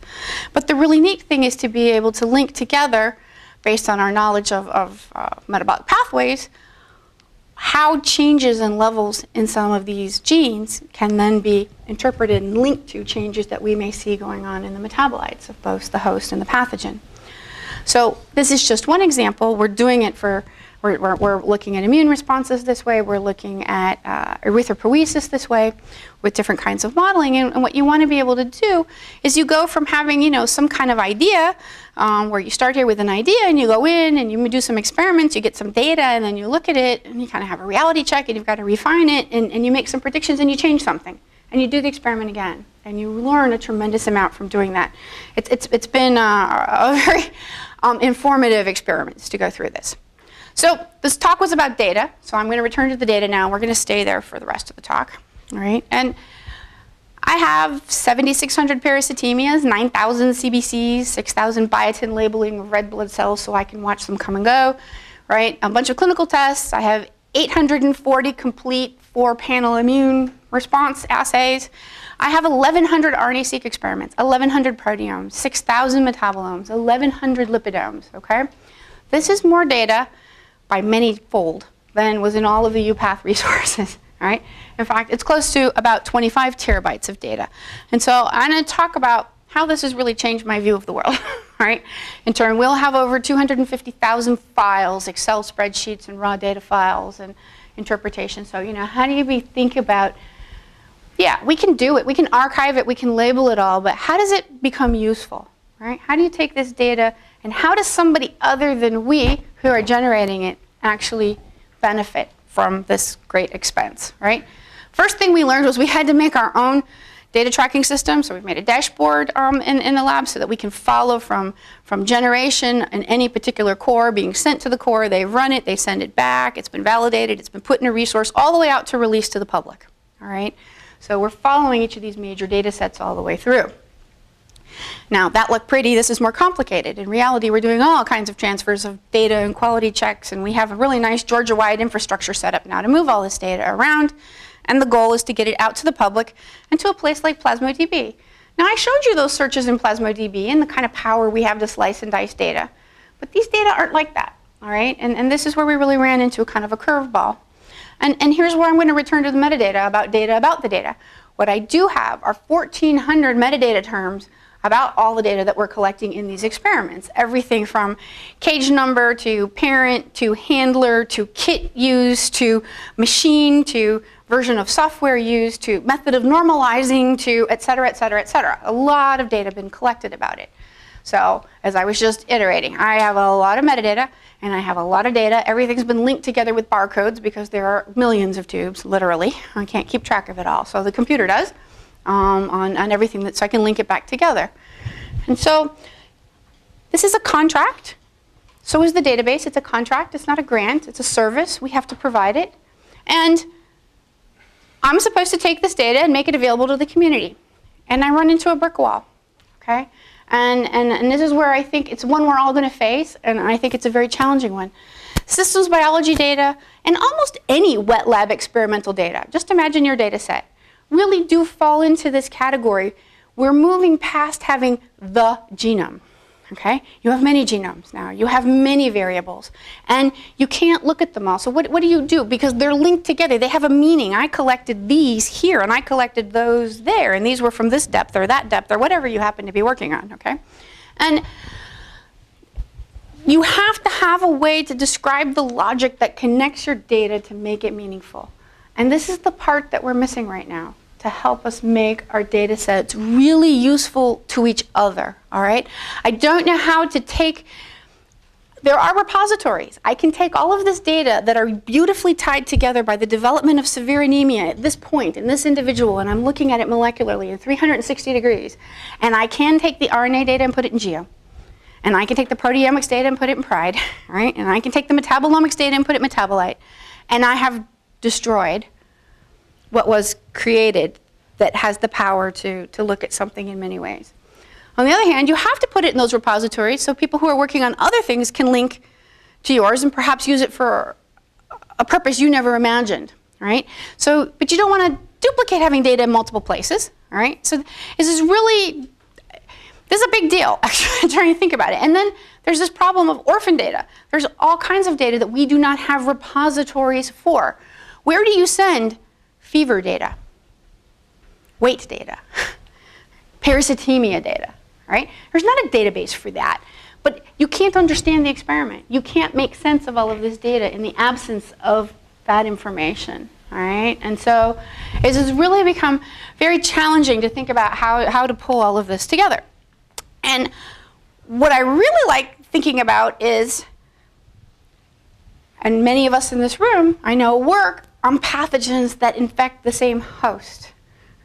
But the really neat thing is to be able to link together, based on our knowledge of metabolic pathways, how changes in levels in some of these genes can then be interpreted and linked to changes that we may see going on in the metabolites of both the host and the pathogen. So this is just one example. We're doing it for, we're looking at immune responses this way. We're looking at erythropoiesis this way with different kinds of modeling. And what you want to be able to do is you go from having, you know, some kind of idea where you start here with an idea and you go in and you do some experiments, you get some data, and then you look at it and you kind of have a reality check and you've got to refine it, and you make some predictions and you change something. And you do the experiment again, and you learn a tremendous amount from doing that. It's been a very informative experiment to go through this. So this talk was about data, so I'm going to return to the data now. We're going to stay there for the rest of the talk, all right? And I have 7,600 parasitemias, 9,000 CBCs, 6,000 biotin labeling of red blood cells so I can watch them come and go, right? A bunch of clinical tests. I have 840 complete 4-panel immune response assays. I have 1,100 RNA-seq experiments, 1,100 proteomes, 6,000 metabolomes, 1,100 lipidomes, okay? This is more data by many-fold than was in all of the UPath resources, all right? In fact, it's close to about 25 terabytes of data. And so I'm going to talk about how this has really changed my view of the world, right? In turn, we'll have over 250,000 files, Excel spreadsheets and raw data files and interpretation. So, you know, how do you think about, yeah, we can do it, we can archive it, we can label it all, but how does it become useful, right? How do you take this data and how does somebody other than we who are generating it actually benefit from this great expense, right? First thing we learned was we had to make our own data tracking system. So we've made a dashboard in the lab so that we can follow from generation in any particular core being sent to the core. They run it, they send it back, it's been validated, it's been put in a resource all the way out to release to the public, all right? So we're following each of these major data sets all the way through. Now, that looked pretty. This is more complicated. In reality, we're doing all kinds of transfers of data and quality checks, and we have a really nice Georgia-wide infrastructure set up now to move all this data around, and the goal is to get it out to the public and to a place like PlasmoDB. Now, I showed you those searches in PlasmoDB and the kind of power we have to slice and dice data, but these data aren't like that, all right? And this is where we really ran into a kind of a curveball. And here's where I'm going to return to the metadata about the data. What I do have are 1,400 metadata terms about all the data that we're collecting in these experiments. Everything from cage number to parent to handler to kit used to machine to version of software used to method of normalizing to et cetera, et cetera, et cetera. A lot of data been collected about it. So as I was just iterating, I have a lot of metadata and I have a lot of data. Everything's been linked together with barcodes because there are millions of tubes, literally. I can't keep track of it all. So the computer does on everything, so I can link it back together. And so this is a contract. So is the database. It's a contract. It's not a grant. It's a service. We have to provide it. And I'm supposed to take this data and make it available to the community. And I run into a brick wall, okay? And this is where I think it's one we're all going to face, and I think it's a very challenging one. systems biology data, and almost any wet lab experimental data, just imagine your data set, really do fall into this category. We're moving past having the genome. Okay? You have many genomes now. You have many variables. And you can't look at them all. So what do you do? Because they're linked together. They have a meaning. I collected these here, and I collected those there. And these were from this depth or that depth or whatever you happen to be working on. Okay? And you have to have a way to describe the logic that connects your data to make it meaningful. And this is the part that we're missing right now, to help us make our data sets really useful to each other, all right? I don't know how to take, there are repositories. I can take all of this data that are beautifully tied together by the development of severe anemia at this point in this individual, and I'm looking at it molecularly in 360 degrees. And I can take the RNA data and put it in Geo. And I can take the proteomics data and put it in Pride, right? And I can take the metabolomics data and put it in Metabolite. And I have destroyed what was created that has the power to look at something in many ways. On the other hand, you have to put it in those repositories so people who are working on other things can link to yours and perhaps use it for a purpose you never imagined, right? So, but you don't want to duplicate having data in multiple places, all right? So this is a big deal, actually, trying to think about it. And then there's this problem of orphan data. There's all kinds of data that we do not have repositories for. Where do you send fever data, weight data, parasitemia data, right? There's not a database for that, but you can't understand the experiment. You can't make sense of all of this data in the absence of that information, all right? And so it has really become very challenging to think about how to pull all of this together. And what I really like thinking about is, and many of us in this room, I know, work on pathogens that infect the same host,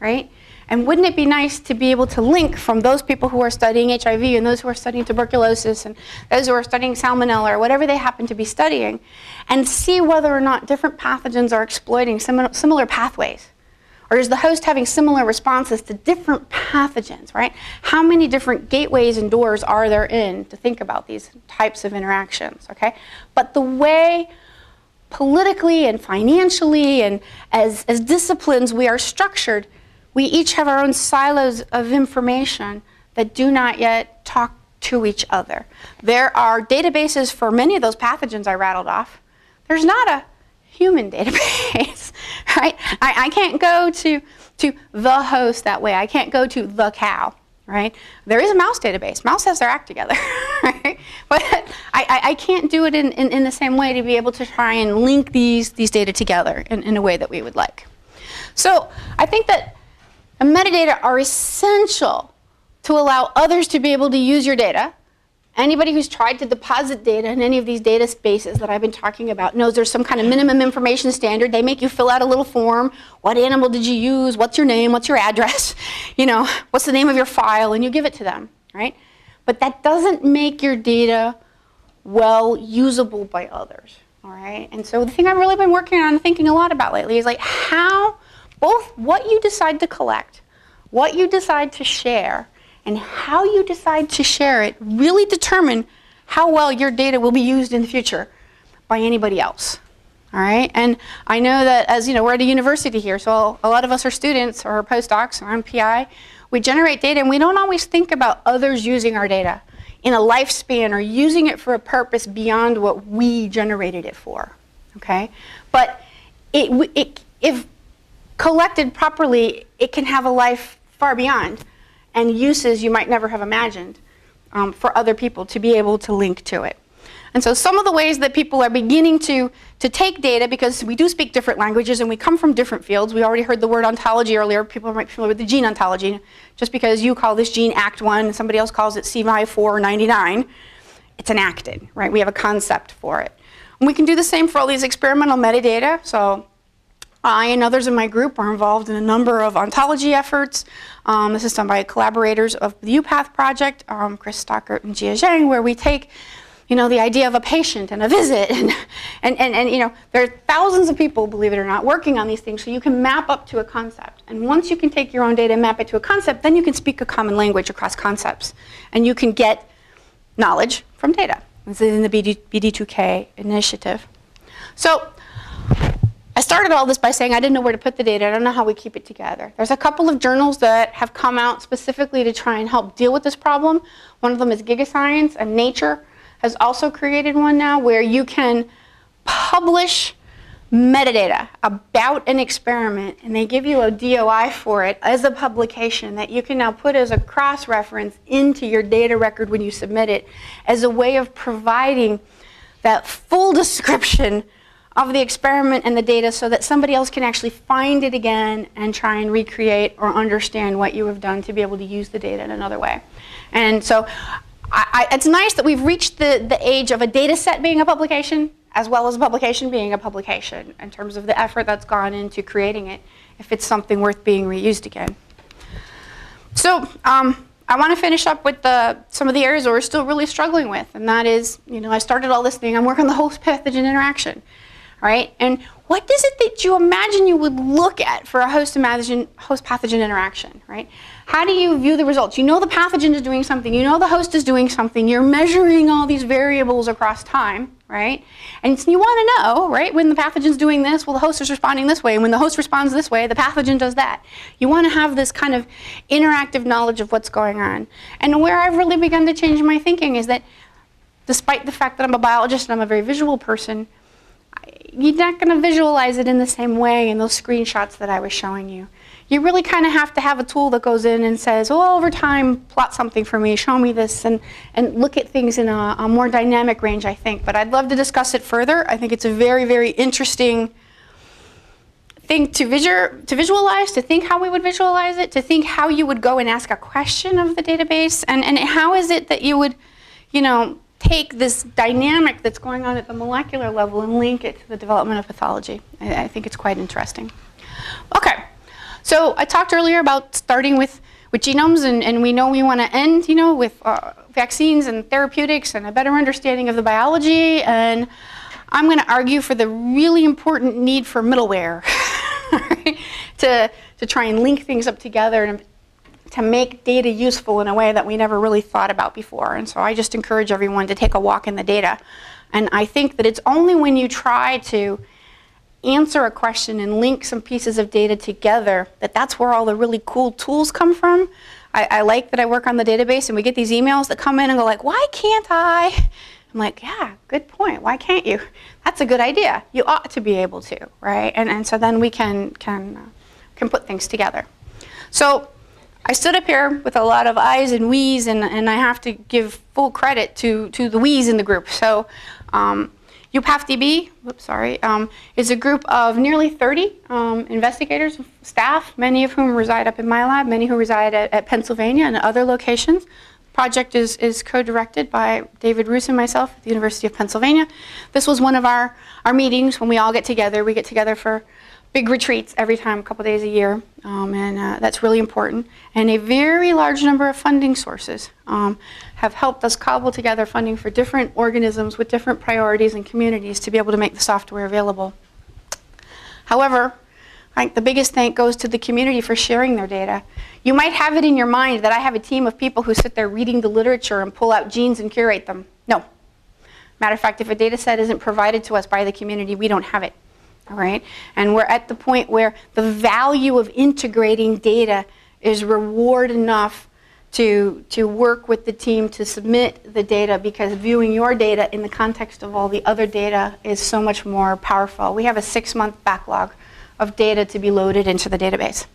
right? And wouldn't it be nice to be able to link from those people who are studying HIV and those who are studying tuberculosis and those who are studying salmonella or whatever they happen to be studying and see whether or not different pathogens are exploiting similar pathways? Or is the host having similar responses to different pathogens, right? How many different gateways and doors are there in to think about these types of interactions, okay? But the way politically and financially and as disciplines we are structured, we each have our own silos of information that do not yet talk to each other. There are databases for many of those pathogens I rattled off. There's not a human database, right? I can't go to the host that way. I can't go to the cow, right? There is a mouse database. Mouse has their act together, right? But I can't do it in the same way to be able to try and link these data together in a way that we would like. So I think that metadata are essential to allow others to be able to use your data. Anybody who's tried to deposit data in any of these data spaces that I've been talking about knows there's some kind of minimum information standard. They make you fill out a little form. What animal did you use? What's your name? What's your address? You know, what's the name of your file? And you give it to them, right? But that doesn't make your data well usable by others, all right? And so the thing I've really been working on and thinking a lot about lately is like how both what you decide to collect, what you decide to share, and how you decide to share it really determine how well your data will be used in the future by anybody else, all right? And I know that as you know, we're at a university here, so a lot of us are students or postdocs or on PI. We generate data and we don't always think about others using our data in a lifespan or using it for a purpose beyond what we generated it for, okay? But if collected properly, it can have a life far beyond and uses you might never have imagined for other people to be able to link to it. And so some of the ways that people are beginning to take data, because we do speak different languages and we come from different fields. We already heard the word ontology earlier. People might be familiar with the gene ontology. Just because you call this gene Act1 and somebody else calls it CY499, it's enacted, right? We have a concept for it. And we can do the same for all these experimental metadata. So I and others in my group are involved in a number of ontology efforts. This is done by collaborators of the UPath project, Chris Stockert and Jia Zhang, where we take, you know, the idea of a patient and a visit, and you know, there are thousands of people, believe it or not, working on these things, so you can map up to a concept. And once you can take your own data and map it to a concept, then you can speak a common language across concepts, and you can get knowledge from data. This is in the BD2K initiative. So I started all this by saying I didn't know where to put the data. I don't know how we keep it together. There's a couple of journals that have come out specifically to try and help deal with this problem. One of them is Gigascience, and Nature has also created one now where you can publish metadata about an experiment, and they give you a DOI for it as a publication that you can now put as a cross-reference into your data record when you submit it, as a way of providing that full description of the experiment and the data so that somebody else can actually find it again and try and recreate or understand what you have done to be able to use the data in another way. And so it's nice that we've reached the age of a data set being a publication, as well as a publication being a publication, in terms of the effort that's gone into creating it, if it's something worth being reused again. So I want to finish up with some of the areas that we're still really struggling with, and that is, I started all this thing, I'm working on the host pathogen interaction, right? And what is it that you imagine you would look at for a host pathogen interaction, right? How do you view the results? You know the pathogen is doing something, you know the host is doing something, you're measuring all these variables across time, right? And so you want to know, right, when the pathogen's doing this, well, the host is responding this way, and when the host responds this way, the pathogen does that. You want to have this kind of interactive knowledge of what's going on. And where I've really begun to change my thinking is that despite the fact that I'm a biologist and I'm a very visual person, you're not going to visualize it in the same way in those screenshots that I was showing you. You really kind of have to have a tool that goes in and says, oh, over time, plot something for me, show me this, and look at things in a more dynamic range, I think. But I'd love to discuss it further. I think it's a very, very interesting thing to visualize, to think how we would visualize it, to think how you would go and ask a question of the database, and how is it that you would, take this dynamic that's going on at the molecular level and link it to the development of pathology. I think it's quite interesting. Okay, so I talked earlier about starting with genomes, and we know we want to end, with vaccines and therapeutics and a better understanding of the biology, and I'm going to argue for the really important need for middleware to try and link things up together and to make data useful in a way that we never really thought about before. And so I just encourage everyone to take a walk in the data. And I think that it's only when you try to answer a question and link some pieces of data together that's where all the really cool tools come from. I like that I work on the database and we get these emails that come in and go like, why can't I? I'm like, yeah, good point. Why can't you? That's a good idea. You ought to be able to, right? And so then we can put things together. So I stood up here with a lot of I's and we's, and I have to give full credit to the we's in the group. So UPathDB, is a group of nearly 30 investigators, staff, many of whom reside up in my lab, many who reside at Pennsylvania and other locations. The project is co-directed by David Roos and myself at the University of Pennsylvania. This was one of our meetings when we all get together. We get together for big retreats every time, a couple days a year, and that's really important. And a very large number of funding sources have helped us cobble together funding for different organisms with different priorities and communities to be able to make the software available. However, I think the biggest thank goes to the community for sharing their data. You might have it in your mind that I have a team of people who sit there reading the literature and pull out genes and curate them. No. Matter of fact, if a data set isn't provided to us by the community, we don't have it. All right? And we're at the point where the value of integrating data is reward enough to work with the team to submit the data, because viewing your data in the context of all the other data is so much more powerful. We have a 6-month backlog of data to be loaded into the database.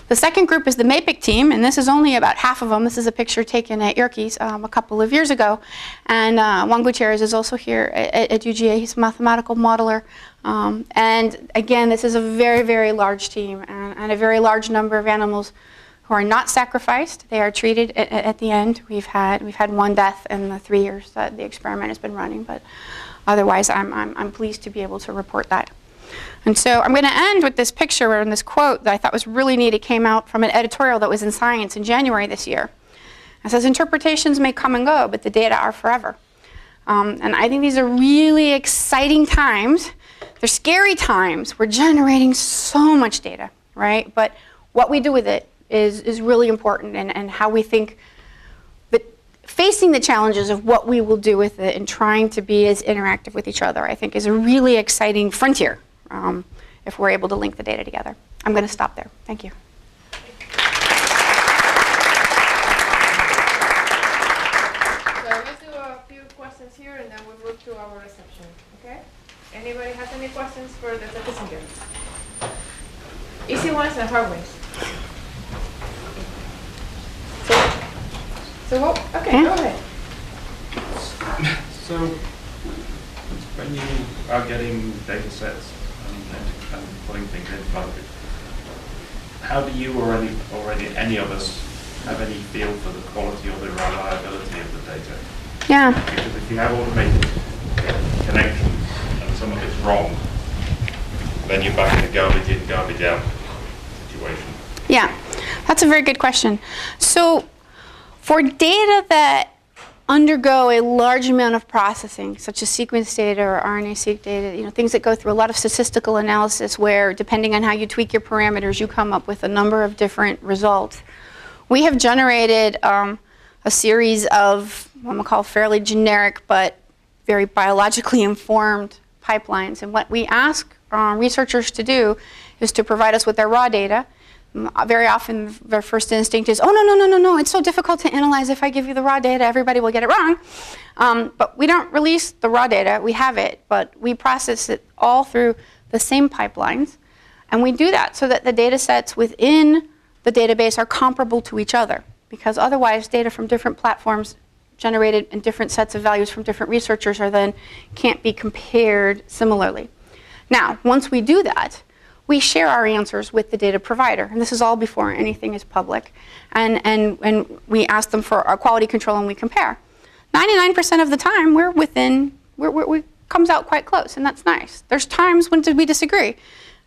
The second group is the MAPIC team, and this is only about half of them. This is a picture taken at Yerkes a couple of years ago. And Juan Gutierrez is also here at UGA. He's a mathematical modeler. And again, this is a very, very large team and a very large number of animals who are not sacrificed. They are treated at the end. We've had one death in the 3 years that the experiment has been running, but otherwise I'm pleased to be able to report that. And so I'm going to end with this picture and this quote that I thought was really neat. It came out from an editorial that was in Science in January this year. It says, interpretations may come and go, but the data are forever. And I think these are really exciting times. They're scary times. We're generating so much data, right? But what we do with it is really important, and how we think that facing the challenges of what we will do with it and trying to be as interactive with each other, I think, is a really exciting frontier if we're able to link the data together. I'm going to stop there. Thank you. So let's do a few questions here, and then we'll move to our reception. Okay? Anybody has any questions for the statistician? Easy ones and hard ones. So what? Okay, go ahead. So, when you are getting data sets and putting things in front of you, how do you or any of us have any feel for the quality or the reliability of the data? Yeah. Because if you have automated connections and some of it's wrong, then you're back in the garbage in, garbage out situation. Yeah, that's a very good question. So, for data that undergo a large amount of processing, such as sequence data or RNA-seq data, things that go through a lot of statistical analysis where, depending on how you tweak your parameters, you come up with a number of different results. We have generated a series of what I'm going to call fairly generic but very biologically informed pipelines. And what we ask researchers to do is to provide us with their raw data. Very often their first instinct is, oh, no, it's so difficult to analyze. If I give you the raw data, everybody will get it wrong. But we don't release the raw data. We have it, but we process it all through the same pipelines. And we do that so that the data sets within the database are comparable to each other, because otherwise data from different platforms generated in different sets of values from different researchers can't be compared similarly. Now, once we do that, we share our answers with the data provider, and this is all before anything is public, and we ask them for our quality control and we compare. 99% of the time we comes out quite close, and that's nice. There's times when we disagree,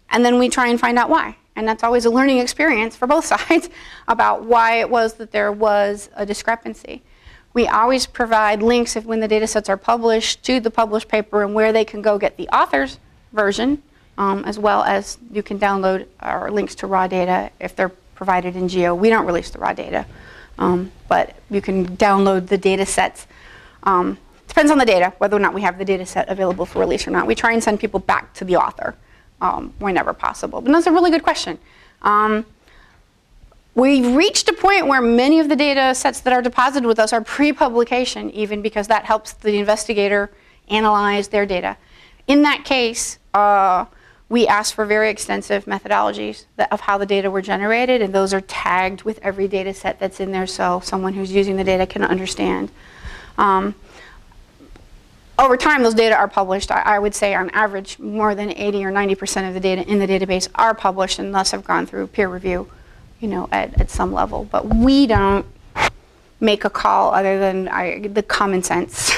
and then we try and find out why, and that's always a learning experience for both sides about why it was that there was a discrepancy. We always provide links when the data sets are published to the published paper and where they can go get the author's version, as well as you can download our links to raw data if they're provided in Geo. We don't release the raw data, but you can download the data sets. Depends on the data, whether or not we have the data set available for release or not. We try and send people back to the author whenever possible. But that's a really good question. We've reached a point where many of the data sets that are deposited with us are pre-publication, even, because that helps the investigator analyze their data. In that case, we ask for very extensive methodologies of how the data were generated, and those are tagged with every data set that's in there so someone who's using the data can understand. Over time, those data are published. I would say on average, more than 80 or 90% of the data in the database are published and thus have gone through peer review, at some level. But we don't make a call other than the common sense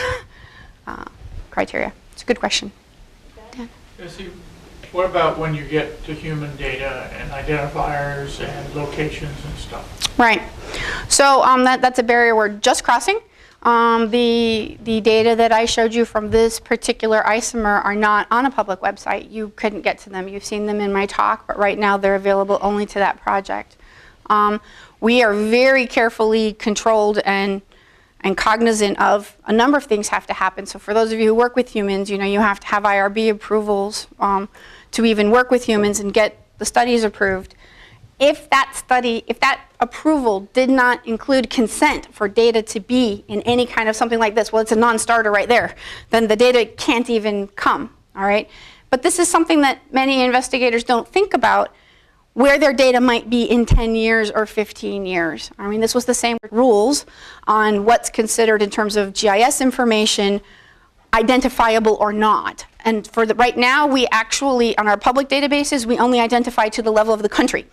criteria. It's a good question. Jessie, what about when you get to human data and identifiers and locations and stuff? Right. So that's a barrier we're just crossing. The data that I showed you from this particular isomer are not on a public website. You couldn't get to them. You've seen them in my talk, but right now they're available only to that project. We are very carefully controlled and cognizant of a number of things have to happen. So for those of you who work with humans, you have to have IRB approvals to even work with humans and get the studies approved. If that approval did not include consent for data to be in any kind of something like this, well, it's a non-starter right there, then the data can't even come, all right? But this is something that many investigators don't think about, where their data might be in 10 years or 15 years. I mean, this was the same rules on what's considered in terms of GIS information, identifiable or not. And for right now, we actually, on our public databases, we only identify to the level of the country.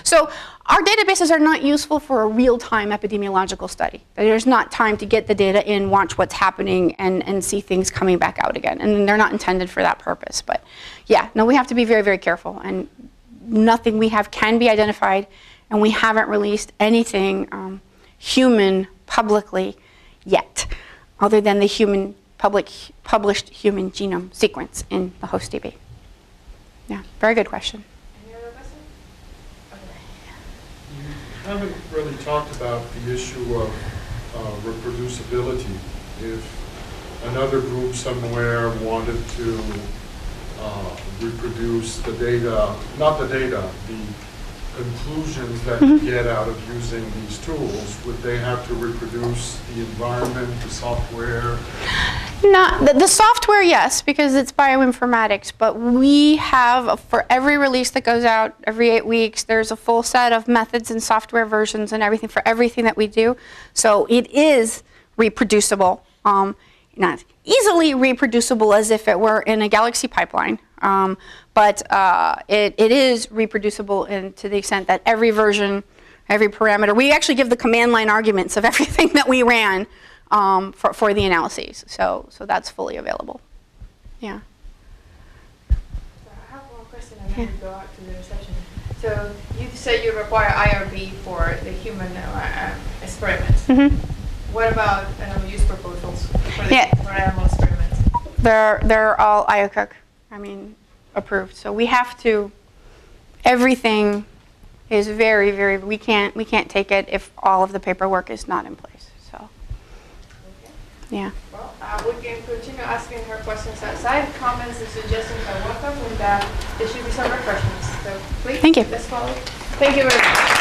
So our databases are not useful for a real-time epidemiological study. There's not time to get the data in, watch what's happening, and see things coming back out again. And they're not intended for that purpose. But yeah, no, we have to be very, very careful. And nothing we have can be identified, and we haven't released anything human publicly yet, other than the published human genome sequence in the host DB. Yeah, very good question. Any other questions? You haven't really talked about the issue of reproducibility. If another group somewhere wanted to reproduce the data, not the data, the conclusions that you get out of using these tools, would they have to reproduce the environment, the software? Not the software, yes, because it's bioinformatics, but we have, for every release that goes out every 8 weeks, there's a full set of methods and software versions and everything for everything that we do. So it is reproducible, not easily reproducible as if it were in a Galaxy pipeline, but it is reproducible to the extent that every version, every parameter, we actually give the command line arguments of everything that we ran for the analyses. So that's fully available. Yeah. So I have one question and then we go out to the reception. So you say you require IRB for the human experiments. What about use proposals for animal experiments? They're all IOCOOK, approved. So we have to, everything is very, very, we can't take it if all of the paperwork is not in place. So, Okay. yeah. Well, we can continue asking her questions outside. Comments and suggestions are welcome, and there should be some refreshments. So please, Thank you. let's follow. Thank you very much.